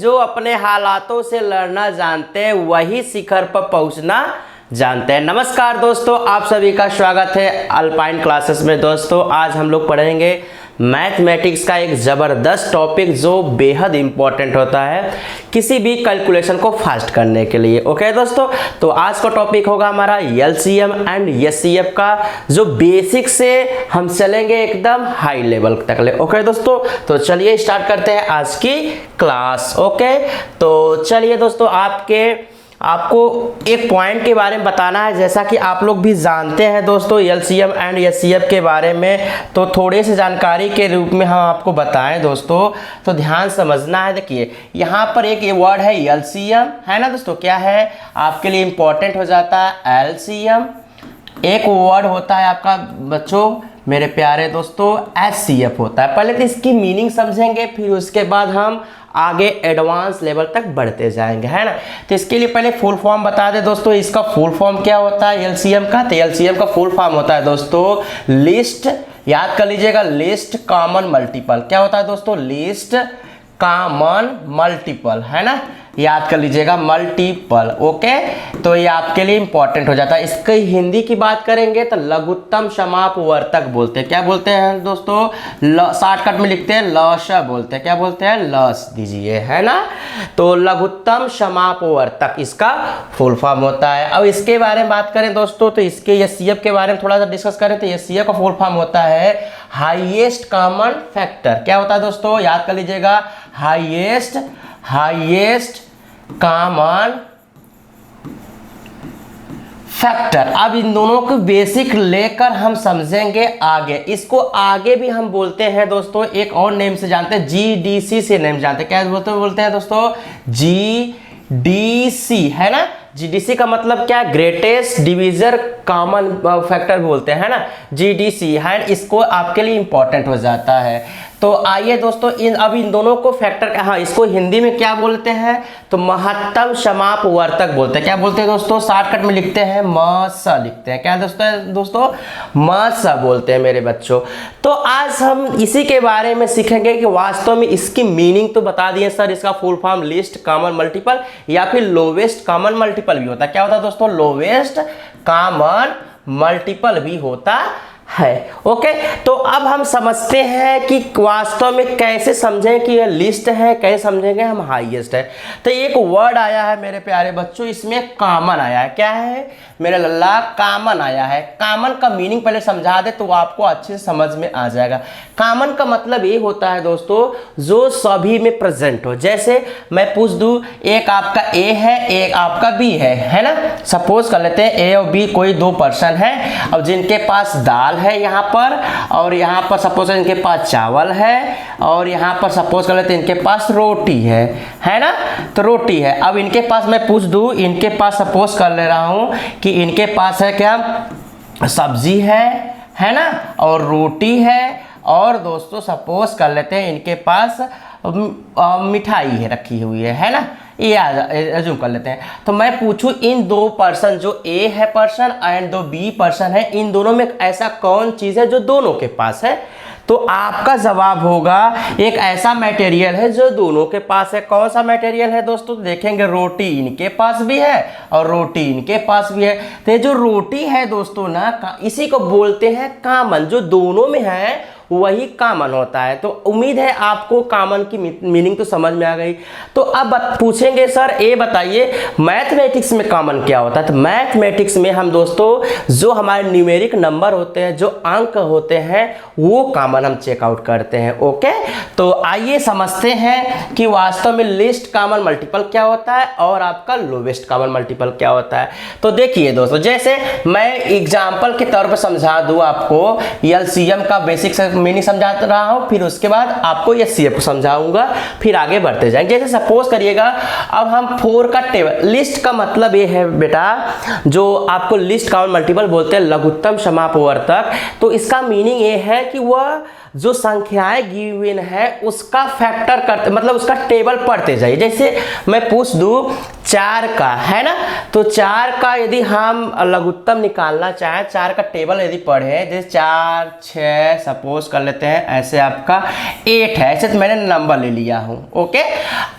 जो अपने हालातों से लड़ना जानते हैं वही शिखर पर पहुंचना जानते हैं। नमस्कार दोस्तों, आप सभी का स्वागत है अल्पाइन क्लासेस में। दोस्तों आज हम लोग पढ़ेंगे मैथमेटिक्स का एक ज़बरदस्त टॉपिक जो बेहद इम्पॉर्टेंट होता है किसी भी कैलकुलेशन को फास्ट करने के लिए। ओके दोस्तों, तो आज का टॉपिक होगा हमारा एलसीएम एंड एचसीएफ का, जो बेसिक से हम चलेंगे एकदम हाई लेवल तक ले। ओके दोस्तों, तो चलिए स्टार्ट करते हैं आज की क्लास। ओके, तो चलिए दोस्तों, आपको एक पॉइंट के बारे में बताना है। जैसा कि आप लोग भी जानते हैं दोस्तों एलसीएम एंड एचसीएफ के बारे में, तो थोड़े से जानकारी के रूप में हम आपको बताएं दोस्तों, तो ध्यान समझना है। देखिए यहाँ पर एक वर्ड है एलसीएम, है ना दोस्तों, क्या है आपके लिए इंपॉर्टेंट हो जाता है एलसीएम। एक वर्ड होता है आपका बच्चों मेरे प्यारे दोस्तों एचसीएफ होता है। पहले तो इसकी मीनिंग समझेंगे, फिर उसके बाद हम आगे एडवांस लेवल तक बढ़ते जाएंगे, है ना। तो इसके लिए पहले फुल फॉर्म बता दें दोस्तों, इसका फुल फॉर्म क्या होता है एलसीएम का। तो एलसीएम का फुल फॉर्म होता है दोस्तों लिस्ट, याद कर लीजिएगा, लिस्ट कॉमन मल्टीपल। क्या होता है दोस्तों, लिस्ट कॉमन मल्टीपल, है ना, याद कर लीजिएगा, मल्टीपल। ओके, तो ये आपके लिए इंपॉर्टेंट हो जाता है। इसकी हिंदी की बात करेंगे तो लघुत्तम समापवर्तक बोलते हैं। क्या बोलते हैं दोस्तों, शॉर्टकट में लिखते हैं लस बोलते हैं। क्या बोलते हैं, लस दीजिए, है ना। तो लघुत्तम समापवर्तक इसका फुल फॉर्म होता है। अब इसके बारे में बात करें दोस्तों, तो इसके एचसीएफ के बारे में थोड़ा सा डिस्कस करें तो एचसीएफ का फुल फॉर्म होता है हाईएस्ट कॉमन फैक्टर। क्या होता है दोस्तों, याद कर लीजिएगा, हाईएस्ट कॉमन फैक्टर। अब इन दोनों को बेसिक लेकर हम समझेंगे आगे। इसको आगे भी हम बोलते हैं दोस्तों, एक और नेम से जानते हैं, जीडीसी से नेम जानते हैं। क्या बोलते हैं दोस्तों, जीडीसी, है ना। जीडीसी का मतलब क्या, ग्रेटेस्ट डिविजन कॉमन फैक्टर बोलते हैं, है ना, जीडीसी है। इसको आपके लिए इंपॉर्टेंट हो जाता है। तो आइए दोस्तों, इन दोनों को फैक्टर, हाँ, इसको हिंदी में क्या बोलते हैं, तो महत्तम समापवर्तक बोलते हैं। क्या बोलते हैं दोस्तों, शॉर्टकट में लिखते हैं मस लिखते हैं। क्या दोस्तों मस बोलते हैं मेरे बच्चों। तो आज हम इसी के बारे में सीखेंगे कि वास्तव में इसकी मीनिंग तो बता दिए सर, इसका full form list common multiple या फिर लोवेस्ट कॉमन मल्टीपल भी होता है। क्या होता है दोस्तों, लोवेस्ट कॉमन मल्टीपल भी होता है। ओके, तो अब हम समझते हैं कि वास्तव में कैसे समझें कि यह लिस्ट है, कैसे समझेंगे हम हाईएस्ट है। तो एक वर्ड आया है मेरे प्यारे बच्चों, इसमें कॉमन आया है। क्या है मेरे लल्ला, कॉमन आया है। कॉमन का मीनिंग पहले समझा दे तो आपको अच्छे से समझ में आ जाएगा। कॉमन का मतलब ये होता है दोस्तों जो सभी में प्रेजेंट हो। जैसे मैं पूछ दूं, एक आपका ए है, एक आपका बी है ना। सपोज कर लेते हैं ए और बी कोई दो पर्सन है, और जिनके पास दाल है यहाँ पर, और यहाँ पर सपोज इनके पास चावल है, और यहाँ पर सपोज कर लेते हैं इनके पास रोटी है ना। तो रोटी है, अब इनके पास मैं पूछ दूं, इनके पास सपोज कर ले रहा हूँ कि इनके पास है क्या, सब्जी है ना, और रोटी है, और दोस्तों सपोज कर लेते हैं इनके पास मिठाई है रखी हुई है ना। ये अज्यूम कर लेते हैं। तो मैं पूछूं इन दो पर्सन, जो ए है पर्सन एंड दो बी पर्सन है, इन दोनों में ऐसा कौन चीज है जो दोनों के पास है, तो आपका जवाब होगा एक ऐसा मटेरियल है जो दोनों के पास है। कौन सा मटेरियल है दोस्तों, देखेंगे रोटी इनके पास भी है और रोटी इनके पास भी है। तो ये जो रोटी है दोस्तों ना, इसी को बोलते हैं कॉमन, जो दोनों में है वही कॉमन होता है। तो उम्मीद है आपको कॉमन की मीनिंग तो समझ में आ गई। तो अब पूछेंगे सर ये बताइए मैथमेटिक्स में कॉमन क्या होता है। तो मैथमेटिक्स में हम दोस्तों जो हमारे न्यूमेरिक नंबर होते हैं, जो अंक होते हैं, वो कॉमन हम चेकआउट करते हैं। ओके, तो आइए समझते हैं कि वास्तव में लिस्ट कॉमन मल्टीपल क्या होता है और आपका लोवेस्ट कॉमन मल्टीपल क्या होता है। तो देखिए दोस्तों, जैसे मैं एग्जाम्पल के तौर पर समझा दूं आपको, एलसीएम का बेसिक मीनिंग समझा रहा हूं, फिर उसके बाद आपको एचसीएफ को समझाऊंगा, फिर आगे बढ़ते जाएंगे। जैसे सपोज करिएगा, अब हम 4 का टेबल, लिस्ट का मतलब ये है बेटा, जो आपको लिस्ट कॉमन मल्टीपल बोलते हैं लघुत्तम समापवर्तक। तो इसका मीनिंग ये है कि वह जो संख्याएं गिवन है उसका फैक्टर करते, मतलब उसका टेबल पढ़ते जाइए। जैसे मैं पूछ दूं 4 का, है ना, तो 4 का यदि हम लघुत्तम निकालना चाहें, 4 का टेबल यदि पढ़े, जैसे 4 6 सपोज कर लेते हैं, ऐसे आपका 8 है, ऐसे तो मैंने नंबर ले लिया हूँ। ओके,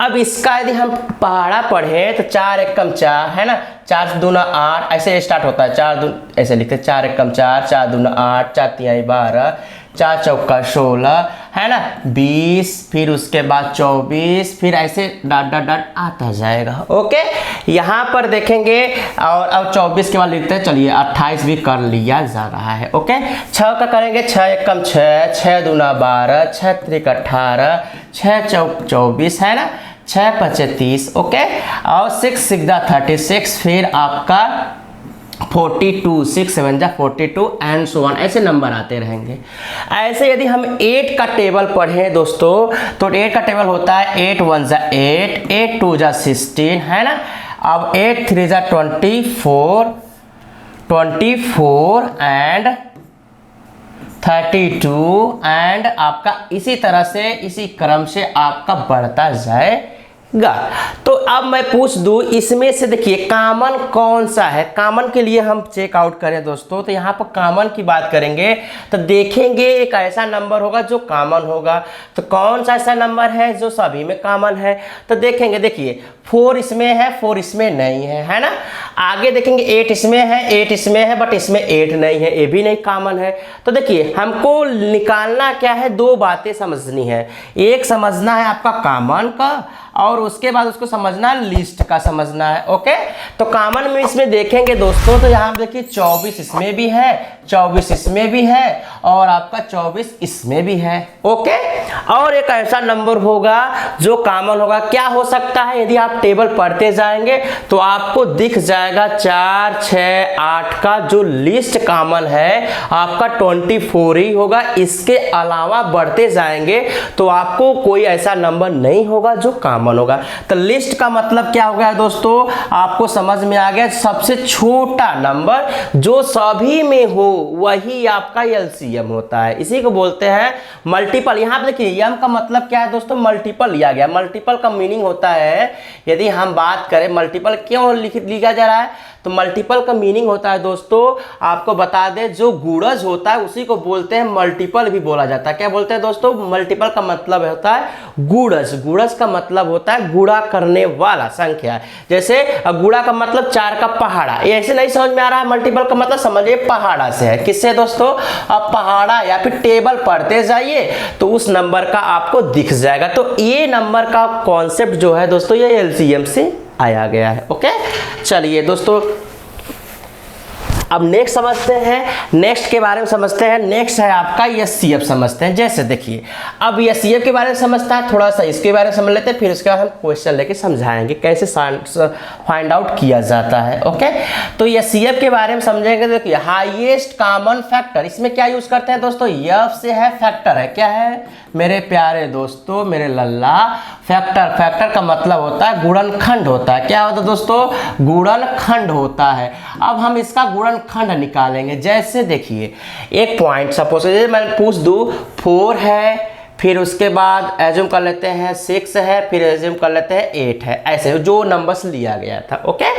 अब इसका यदि हम पहाड़ा पढ़े तो 4 एकम 4, है ना, 4 दूना 8, ऐसे स्टार्ट होता है, 4 दून ऐसे लिखते हैं, 4 एकम 4, 4 दूना 8, 4 तिहाई 12, 4 चौका 16, है ना, 20, फिर उसके बाद 24, फिर ऐसे डॉट डॉट डॉट आता जाएगा। ओके, यहाँ पर देखेंगे और अब 24 के बाद लिखते हैं, चलिए 28 भी कर लिया जा रहा है। ओके, 6 का करेंगे, 6 एकम 6, 6 दूना 12, 6 त्रिक 18, 6 चौक 24, है ना, 6 पचे 30। ओके, और 6 सिक्स 36, फिर आपका 42, 6 7 जा 42 एंड सो ऑन, ऐसे नंबर आते रहेंगे। ऐसे यदि हम 8 का टेबल पढ़ें दोस्तों, तो 8 का टेबल होता है 8 1 जा 8, 8 2 जा 16, है ना, अब 8 3 जा 24, 24 एंड 32 एंड आपका इसी तरह से, इसी क्रम से आपका बढ़ता जाएगा। तो अब मैं पूछ दूं इसमें से, देखिए कॉमन कौन सा है, कॉमन के लिए हम चेक आउट करें दोस्तों, तो यहाँ पर कॉमन की बात करेंगे तो देखेंगे एक ऐसा नंबर होगा जो कॉमन होगा। तो कौन सा ऐसा नंबर है जो सभी में कॉमन है, तो देखेंगे, देखिए 4 इसमें है, 4 इसमें नहीं है ना। आगे देखेंगे 8 इसमें है, 8 इसमें है, बट इसमें 8 नहीं है, ये भी नहीं कॉमन है। तो देखिए हमको निकालना क्या है, 2 बातें समझनी है। एक समझना है आपका कॉमन का, और उसके बाद उसको समझना लिस्ट का समझना है। ओके, तो कॉमन में इसमें देखेंगे दोस्तों, तो यहाँ देखिए 24 इसमें भी है, 24 इसमें भी है, और आपका 24 इसमें भी है। ओके, और एक ऐसा नंबर होगा जो कॉमन होगा, क्या हो सकता है, यदि आप टेबल पढ़ते जाएंगे तो आपको दिख जाएगा 4 6 8 का जो लिस्ट कॉमन है आपका 24 ही होगा। इसके अलावा बढ़ते जाएंगे तो आपको कोई ऐसा नंबर नहीं होगा जो कॉमन होगा। तो लिस्ट का मतलब क्या हो गया दोस्तों, आपको समझ में आ गया, सबसे छोटा नंबर जो सभी में हो वही आपका एलसीएम होता है, इसी को बोलते हैं मल्टीपल। यहाँ पे देखिए एम का मतलब क्या है दोस्तों, मल्टीपल लिया गया। मल्टीपल का मीनिंग होता है, यदि हम बात करें मल्टीपल क्यों लिखा जा रहा है, तो मल्टीपल का मीनिंग होता है दोस्तों, आपको बता दें, जो गुणज होता है उसी को बोलते हैं मल्टीपल भी बोला जाता है। क्या बोलते हैं दोस्तों, मल्टीपल का मतलब होता है गुणज। गुणज का मतलब होता है गुणा करने वाला संख्या। जैसे गुणा का मतलब 4 का पहाड़ा, ये ऐसे नहीं समझ में आ रहा है, मल्टीपल का मतलब समझिए पहाड़ा से है। किससे दोस्तों, आप पहाड़ा या फिर टेबल पढ़ते जाइए तो उस नंबर का आपको दिख जाएगा। तो ये नंबर का कॉन्सेप्ट जो है दोस्तों, ये एलसीएम से आया गया है। ओके, चलिए दोस्तों अब नेक्स्ट समझते हैं, नेक्स्ट के बारे में समझते हैं। नेक्स्ट है आपका एचसीएफ समझते हैं। जैसे देखिए अब एचसीएफ के बारे में समझता है, थोड़ा सा इसके बारे में समझ लेते हैं, फिर उसके बाद हम क्वेश्चन लेके समझाएंगे कैसे फाइंड आउट किया जाता है। ओके, तो एचसीएफ के बारे में समझेंगे। देखिए हाईएस्ट कॉमन फैक्टर, इसमें क्या यूज करते हैं दोस्तों, एफ से है, फैक्टर है, क्या है मेरे प्यारे दोस्तों, मेरे लल्ला, फैक्टर। फैक्टर का मतलब होता है गुणनखंड होता है। क्या होता है दोस्तों, गुणनखंड होता है। अब हम इसका गुणनखंड निकालेंगे। जैसे देखिए एक पॉइंट सपोज मैं पूछ दूं 4 है, फिर उसके बाद एज्यूम कर लेते हैं 6 है, फिर एज्यूम कर लेते हैं 8 है, ऐसे जो नंबर्स लिया गया था। ओके,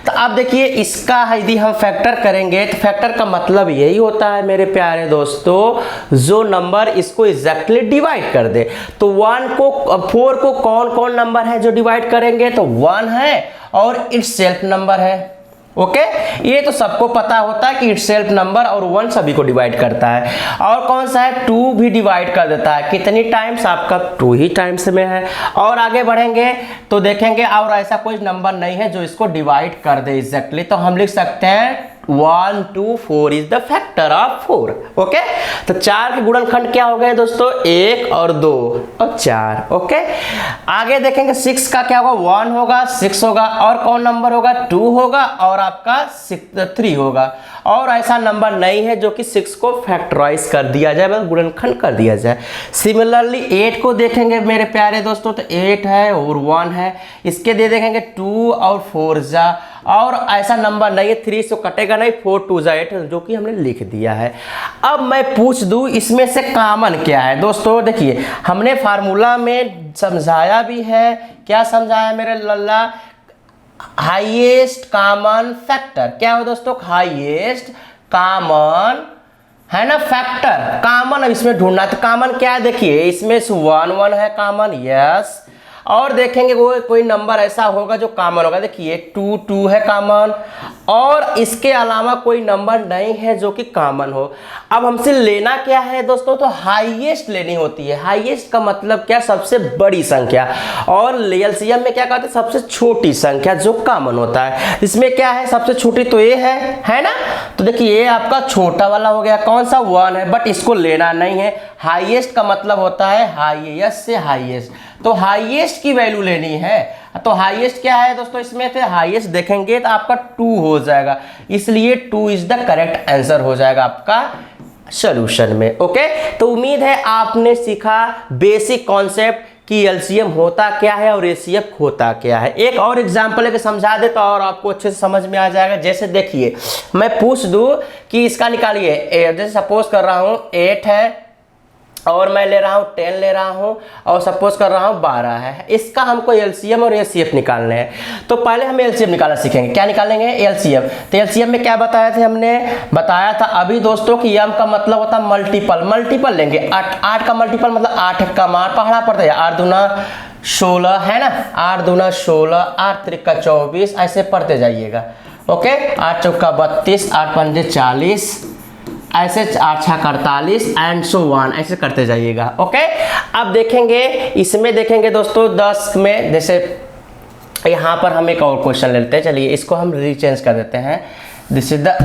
तो अब देखिए इसका यदि हम फैक्टर करेंगे तो फैक्टर का मतलब यही होता है मेरे प्यारे दोस्तों, जो नंबर इसको एग्जैक्टली डिवाइड कर दे। तो 4 को कौन कौन नंबर है जो डिवाइड करेंगे, तो 1 है और इट्स सेल्फ नंबर है। ओके, ये तो सबको पता होता है कि इट्स सेल्फ नंबर और 1 सभी को डिवाइड करता है। और कौन सा है, 2 भी डिवाइड कर देता है। कितनी टाइम्स, आपका 2 ही टाइम्स में है। और आगे बढ़ेंगे तो देखेंगे और ऐसा कोई नंबर नहीं है जो इसको डिवाइड कर दे एग्जैक्टली। तो हम लिख सकते हैं 1 2 4 is the factor of 4। Okay, तो 4 के गुणनखंड क्या हो गए दोस्तों, 1 और 2 और 4। ओके, आगे देखेंगे 6 का क्या होगा, 1 होगा, 6 होगा, और कौन नंबर होगा, 2 होगा, और आपका 3 होगा। और ऐसा नंबर नहीं है जो कि 6 को फैक्टराइज कर दिया जाए, मतलब गुणनखंड कर दिया जाए। सिमिलरली 8 को देखेंगे मेरे प्यारे दोस्तों, तो 8 है और 1 है, इसके दे देखेंगे 2 और 4 जा, और ऐसा नंबर नहीं है 3 से कटेगा नहीं, 4 2 जा 8, जो कि हमने लिख दिया है। अब मैं पूछ दूं इसमें से कॉमन क्या है दोस्तों। देखिए हमने फार्मूला में समझाया भी है, क्या समझाया मेरे लल्ला, हाईएस्ट कॉमन फैक्टर। क्या हो दोस्तों, हाईएस्ट कॉमन है ना फैक्टर, कॉमन अब इसमें ढूंढना। तो कॉमन क्या है, देखिए इसमें 1 1 है कॉमन, यस, और देखेंगे वो कोई नंबर ऐसा होगा जो कॉमन होगा, देखिए 2 2 है कॉमन, और इसके अलावा कोई नंबर नहीं है जो कि कॉमन हो। अब हमसे लेना क्या है दोस्तों, तो हाईएस्ट लेनी होती है। हाईएस्ट का मतलब क्या, सबसे बड़ी संख्या, और एलसीएम में क्या कहते हैं, सबसे छोटी संख्या जो कॉमन होता है। इसमें क्या है, सबसे छोटी तो ये है ना, तो देखिए ये आपका छोटा वाला हो गया, कौन सा 1 है, बट इसको लेना नहीं है। हाईएस्ट का मतलब होता है हाईएस्ट से हाईएस्ट, तो हाईएस्ट की वैल्यू लेनी है। तो हाईएस्ट क्या है दोस्तों, इसमें से हाईएस्ट देखेंगे तो आपका 2 हो जाएगा, इसलिए 2 इज द करेक्ट आंसर हो जाएगा आपका सॉल्यूशन में। ओके, तो उम्मीद है आपने सीखा बेसिक कॉन्सेप्ट कि एलसीएम होता क्या है और एचसीएफ होता क्या है। एक और एग्जांपल लेके समझा देता और आपको अच्छे से समझ में आ जाएगा। जैसे देखिए मैं पूछ दूं कि इसका निकालिए, जैसे सपोज कर रहा हूं 8 है और मैं ले रहा हूँ 10 ले रहा हूँ, और सपोज कर रहा हूँ 12 है, इसका हमको एलसीएम और एचसीएफ निकालने हैं। तो पहले हम एलसीएम निकालना सीखेंगे। क्या निकालेंगे, एलसीएम। तो एलसीएम में क्या बताया था, हमने बताया था अभी दोस्तों कि एम का मतलब होता है मल्टीपल। मल्टीपल लेंगे, 8 का मल्टीपल मतलब 8 का मान पढ़ना पड़ता है, 8 दूना 16 है ना, 8 दूना 16, 8 त्रिका 24, ऐसे पढ़ते जाइएगा। ओके, 8 चौका 32, 8 पंजे 40, ऐसे 8 6 48 एंड सो वन, ऐसे करते जाइएगा। ओके, अब देखेंगे इसमें देखेंगे दोस्तों 10 में, जैसे यहाँ पर हम एक और क्वेश्चन लेते हैं, चलिए इसको हम रीचेंज कर देते हैं। दिस इज द,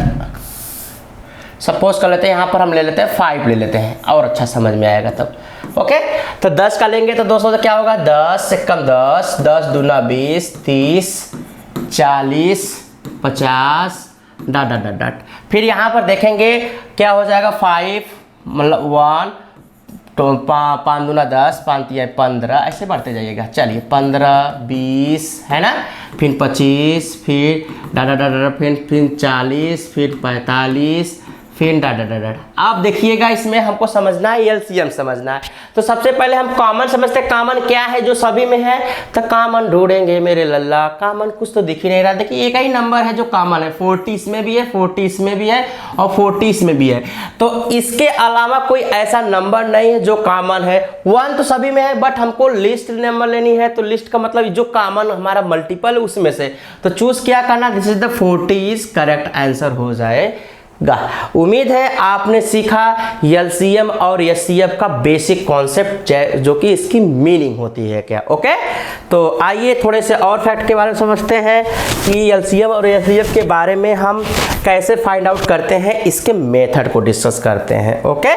सपोज कर लेते हैं यहाँ पर हम ले लेते हैं 5 ले लेते हैं, और अच्छा समझ में आएगा तब। ओके, तो 10 का लेंगे तो दोस्तों तो क्या होगा, 10 से कम 10, 10 दूना 20, 30, 40, 50 डॉट डॉट डॉट। फिर यहाँ पर देखेंगे क्या हो जाएगा, 5 मतलब 1, तो 5 दूना 10, 5 तिया 15, ऐसे बढ़ते जाइएगा। चलिए 15, 20 है ना, फिर 25, फिर डॉट डॉट डॉट, फिर 40, फिर 45, फिर डॉट डॉट डॉट। अब देखिएगा इसमें हमको समझना है एलसीएम समझना है। तो सबसे पहले हम कॉमन समझते हैं, कॉमन क्या है जो सभी में है, तो कॉमन ढूंढेंगे मेरे लल्ला। कॉमन कुछ तो दिख ही नहीं रहा, देखिए एक ही नंबर है जो कॉमन है, 40 इसमें भी है, 40 इसमें भी है, और 40 इसमें भी है। तो इसके अलावा कोई ऐसा नंबर नहीं है जो कॉमन है। 1 तो सभी में है, बट हमको लिस्ट नंबर लेनी है, तो लिस्ट का मतलब जो कॉमन हमारा मल्टीपल है उसमें से, तो चूज क्या करना, this is the 40 is correct answer हो जाएगा। उम्मीद है आपने सीखा एलसीएम और एचसीएफ का बेसिक कॉन्सेप्ट, जो कि इसकी मीनिंग होती है क्या। ओके, तो आइए थोड़े से और फैक्ट के बारे में समझते हैं कि एलसीएम और एचसीएफ के बारे में हम कैसे फाइंड आउट करते हैं, इसके मेथड को डिस्कस करते हैं। ओके,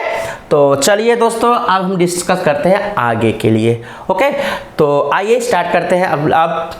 तो चलिए दोस्तों अब हम डिस्कस करते हैं आगे के लिए। ओके, तो आइए स्टार्ट करते हैं अब